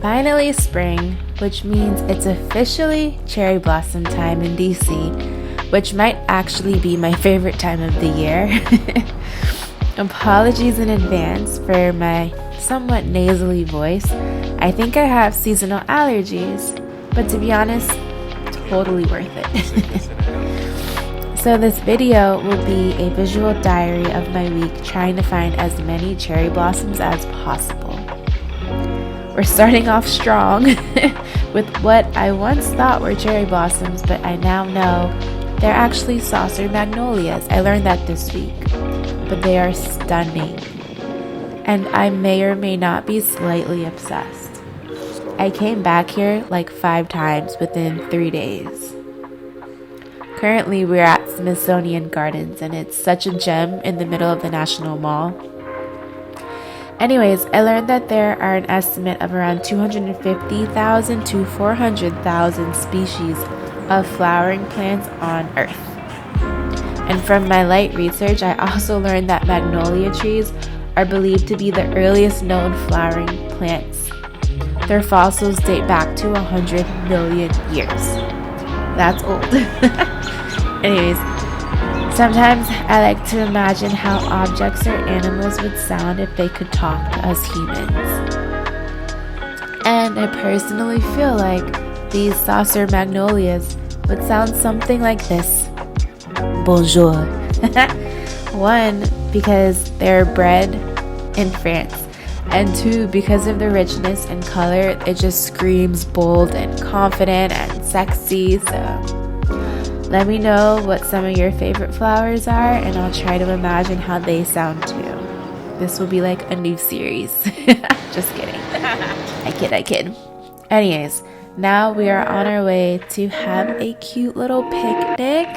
finally spring, which means it's officially cherry blossom time in DC, which might actually be my favorite time of the year. Apologies in advance for my somewhat nasally voice. I think I have seasonal allergies, but to be honest, totally worth it. So this video will be a visual diary of my week, trying to find as many cherry blossoms as possible. We're starting off strong with what I once thought were cherry blossoms, but I now know they're actually saucer magnolias. I learned that this week, but they are stunning. And I may or may not be slightly obsessed. I came back here like 5 times within 3 days. Currently, we're at Smithsonian Gardens, and it's such a gem in the middle of the National Mall. Anyways, I learned that there are an estimate of around 250,000 to 400,000 species of flowering plants on Earth. And from my light research, I also learned that magnolia trees are believed to be the earliest known flowering plants. Their fossils date back to 100 million years. That's old. Anyways, sometimes I like to imagine how objects or animals would sound if they could talk to us humans. And I personally feel like these saucer magnolias would sound something like this. Bonjour. 1, because they're bred in France, and 2, because of the richness and color, it just screams bold and confident and sexy. So let me know what some of your favorite flowers are, and I'll try to imagine how they sound too. This will be like a new series. Just kidding. I kid. Anyways, now we are on our way to have a cute little picnic.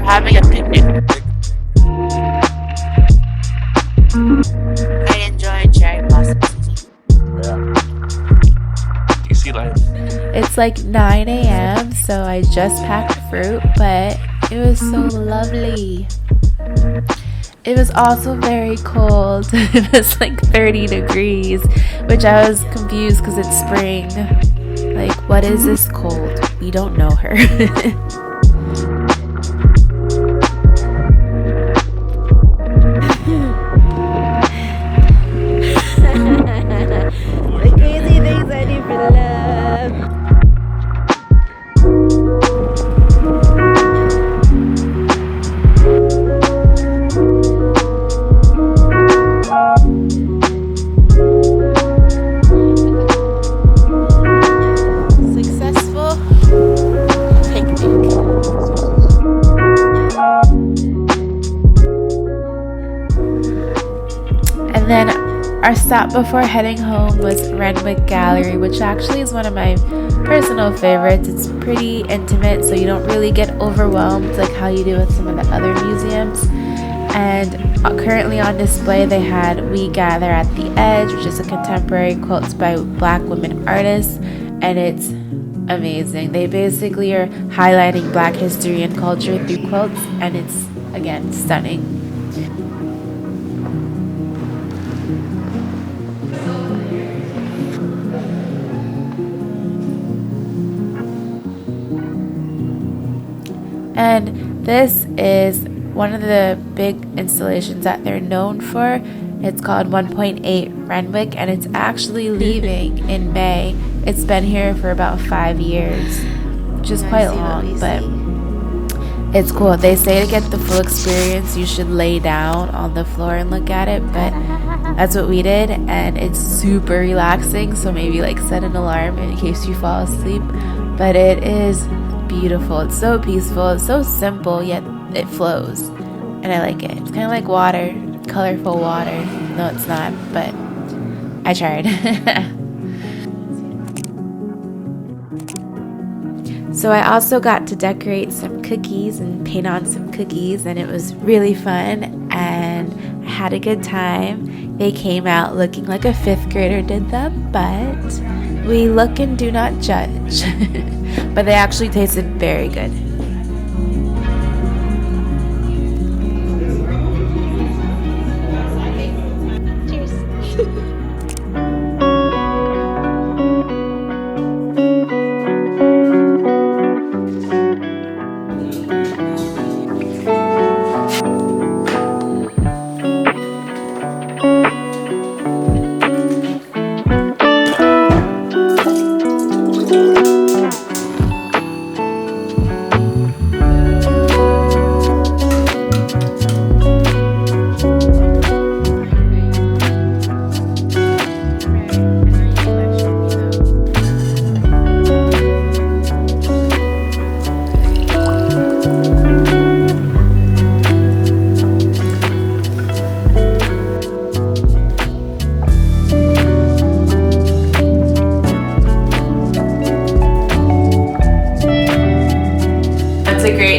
Having a picnic. I enjoy cherry blossom season. Yeah. You see life. It's like 9 a.m. so I just packed fruit, but it was so lovely. It was also very cold. It was like 30 degrees, which I was confused because it's spring. Like, what is this cold? We don't know her. And then our stop before heading home was Renwick Gallery, which actually is one of my personal favorites. It's pretty intimate, so you don't really get overwhelmed like how you do with some of the other museums. And currently on display they had We Gather at the Edge, which is a contemporary quilts by Black women artists, and it's amazing. They basically are highlighting Black history and culture through quilts, and it's, again, stunning. And this is one of the big installations that they're known for. It's called 1.8 Renwick, and it's actually leaving in May. It's been here for about 5 years, which is quite long, but it's cool. They say to get the full experience, you should lay down on the floor and look at it, but that's what we did, and it's super relaxing. So maybe like set an alarm in case you fall asleep, but it is beautiful. It's so peaceful. It's so simple, yet it flows. And I like it. It's kind of like water, colorful water. No, it's not, but I tried. So I also got to decorate some cookies and paint on some cookies, and it was really fun, and I had a good time. They came out looking like a 5th grader did them, but we look and do not judge. But they actually tasted very good.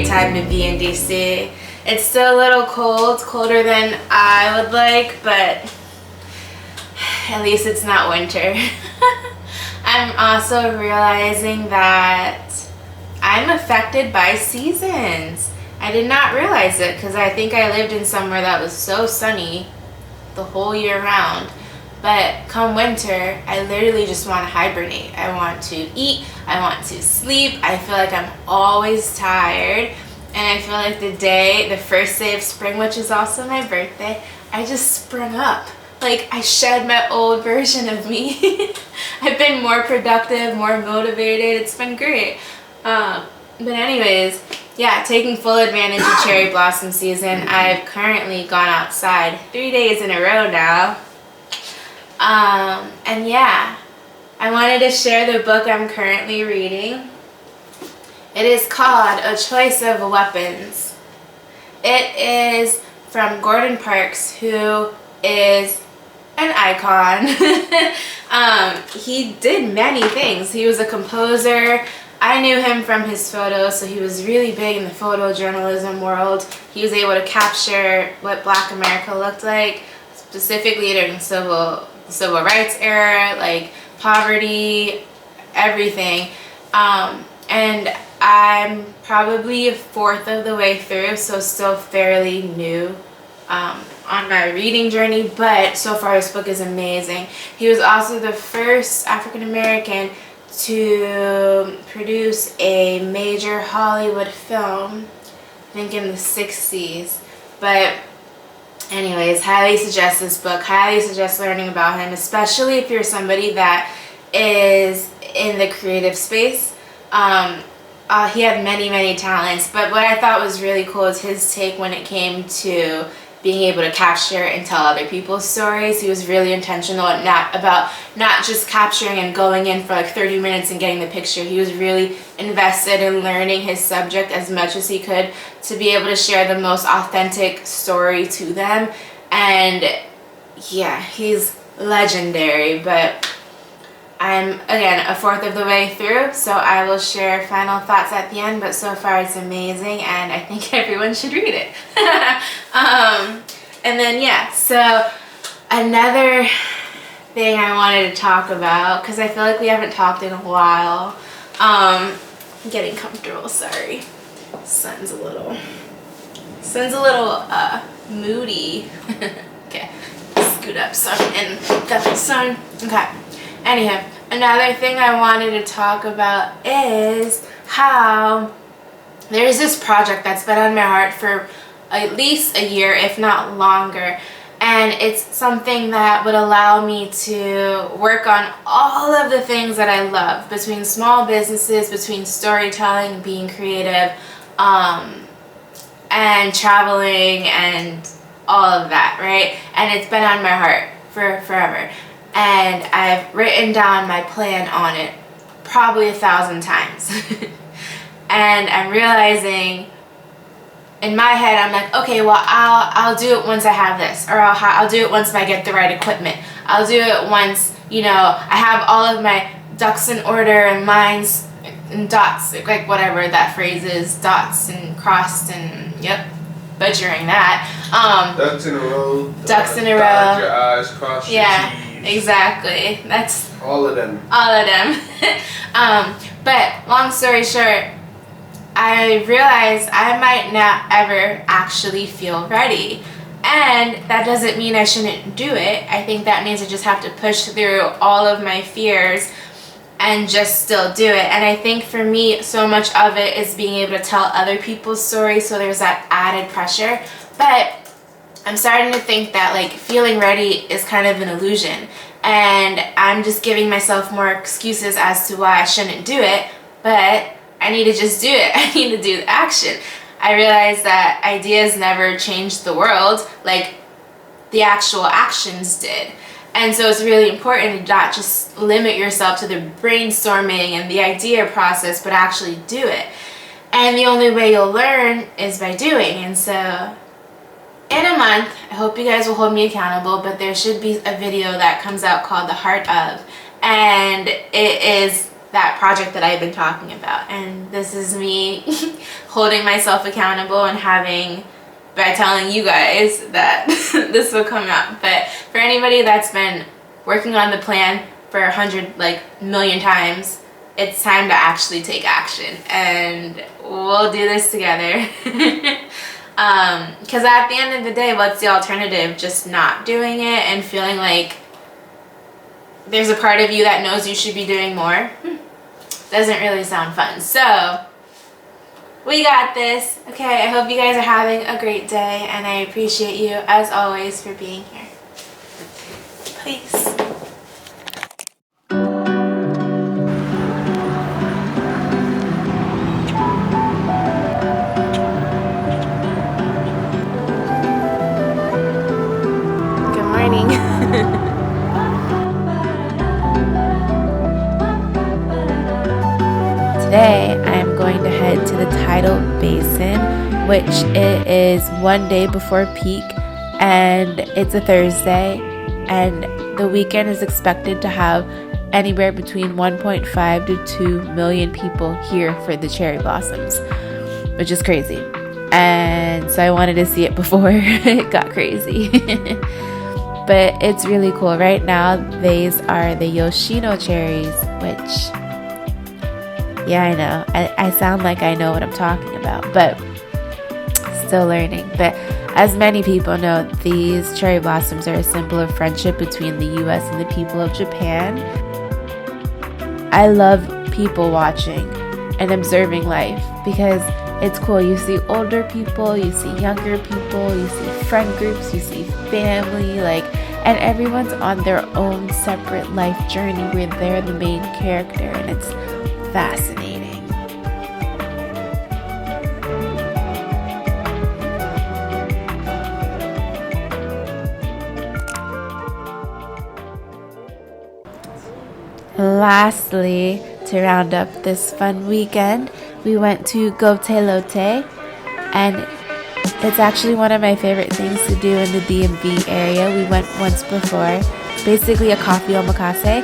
Time to be in DC. It's still a little cold, colder than I would like, but at least it's not winter. I'm also realizing that I'm affected by seasons. I did not realize it because I think I lived in somewhere that was so sunny the whole year round. But come winter, I literally just want to hibernate. I want to eat, I want to sleep. I feel like I'm always tired. And I feel like the first day of spring, which is also my birthday, I just sprung up. Like, I shed my old version of me. I've been more productive, more motivated. It's been great. But anyways, yeah, taking full advantage of cherry blossom season. I've currently gone outside 3 days in a row now. And yeah, I wanted to share the book I'm currently reading. It is called A Choice of Weapons. It is from Gordon Parks, who is an icon. He did many things. He was a composer. I knew him from his photos, so he was really big in the photojournalism world. He was able to capture what Black America looked like, specifically during the civil rights era, like poverty, everything. And I'm probably 1/4 of the way through, so still fairly new on my reading journey, but so far this book is amazing. He was also the first African American to produce a major Hollywood film, I think in the 60s. But anyways, highly suggest this book, highly suggest learning about him, especially if you're somebody that is in the creative space. He had many talents, but what I thought was really cool is his take when it came to being able to capture and tell other people's stories. He was really intentional and not just capturing and going in for like 30 minutes and getting the picture. He was really invested in learning his subject as much as he could to be able to share the most authentic story to them. And yeah, he's legendary. But I'm, again, 1/4 of the way through, so I will share final thoughts at the end, but so far it's amazing, and I think everyone should read it. And then, yeah, so another thing I wanted to talk about, because I feel like we haven't talked in a while. I'm getting comfortable, sorry. Sun's a little moody. Okay, scoot up some and got the sun. Okay. Anyhow, another thing I wanted to talk about is how there's this project that's been on my heart for at least a year, if not longer. And it's something that would allow me to work on all of the things that I love, between small businesses, between storytelling, being creative, and traveling and all of that, right? And it's been on my heart for forever. And I've written down my plan on it probably 1,000 times. And I'm realizing in my head, I'm like, okay, well, I'll do it once I have this, or I'll do it once I get the right equipment. I'll do it once, you know, I have all of my ducks in order and lines and dots, like whatever that phrase is, dots and crossed and, yep, butchering that. Ducks in a row. Ducks in a row. Dot your I's, cross your T's. Exactly. That's all of them. All of them. But long story short, I realized I might not ever actually feel ready. And that doesn't mean I shouldn't do it. I think that means I just have to push through all of my fears and just still do it. And I think for me, so much of it is being able to tell other people's stories, so there's that added pressure. But I'm starting to think that like feeling ready is kind of an illusion, and I'm just giving myself more excuses as to why I shouldn't do it. But I need to just do it. I need to do the action. I realized that ideas never changed the world like the actual actions did. And so it's really important to not just limit yourself to the brainstorming and the idea process, but actually do it. And the only way you'll learn is by doing. And so in a month, I hope you guys will hold me accountable, but there should be a video that comes out called The Heart Of. And it is that project that I've been talking about. And this is me holding myself accountable and by telling you guys that this will come out. But for anybody that's been working on the plan for 100 million times, it's time to actually take action, and we'll do this together. Because at the end of the day, what's the alternative? Just not doing it and feeling like there's a part of you that knows you should be doing more? Doesn't really sound fun. So we got this. Okay, I hope you guys are having a great day, and I appreciate you as always for being here. Peace. Good morning. Today I am going to head to the Tidal Basin, which it is one day before peak, and it's a Thursday, and the weekend is expected to have anywhere between 1.5 to 2 million people here for the cherry blossoms, which is crazy. And so I wanted to see it before it got crazy. But it's really cool. Right now, these are the Yoshino cherries, which, yeah, I know. I sound like I know what I'm talking about, but still learning. But as many people know, these cherry blossoms are a symbol of friendship between the US and the people of Japan. I love people watching and observing life because it's cool. You see older people, you see younger people, you see friend groups, you see family, and everyone's on their own separate life journey where they're the main character, and it's fascinating. Lastly, to round up this fun weekend, we went to Gute Leute, and it's actually one of my favorite things to do in the DMV area. We went once before. It's basically a coffee omakase,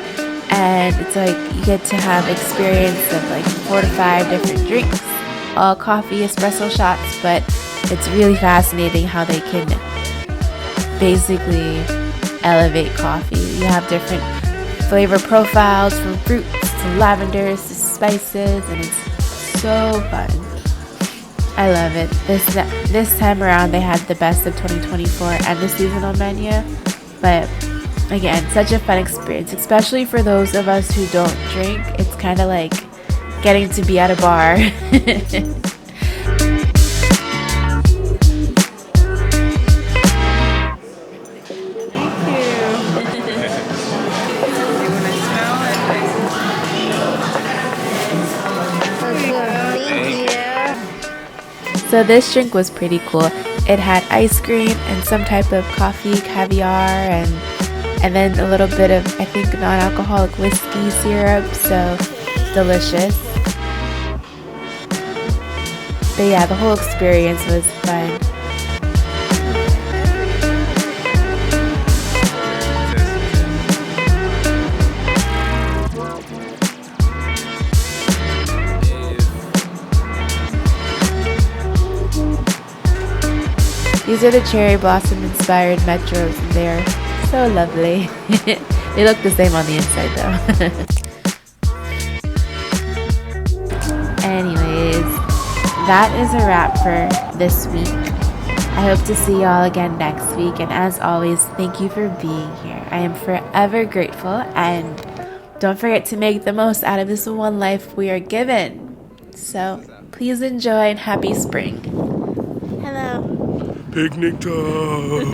and it's you get to have experience of 4 to 5 different drinks, all coffee espresso shots, but it's really fascinating how they can basically elevate coffee. You have different flavor profiles from fruits to lavenders to spices, and it's so fun. I love it. This time around they had the best of 2024 and the seasonal menu, but again, such a fun experience, especially for those of us who don't drink. It's kind of like getting to be at a bar. So this drink was pretty cool. It had ice cream and some type of coffee, caviar, and then a little bit of, I think, non-alcoholic whiskey syrup. So delicious. But yeah, the whole experience was fun. These are the cherry blossom inspired metros, and they are so lovely. They look the same on the inside though. Anyways, that is a wrap for this week. I hope to see y'all again next week, and as always, thank you for being here. I am forever grateful, and don't forget to make the most out of this one life we are given. So please enjoy and happy spring. Hello. Picnic time.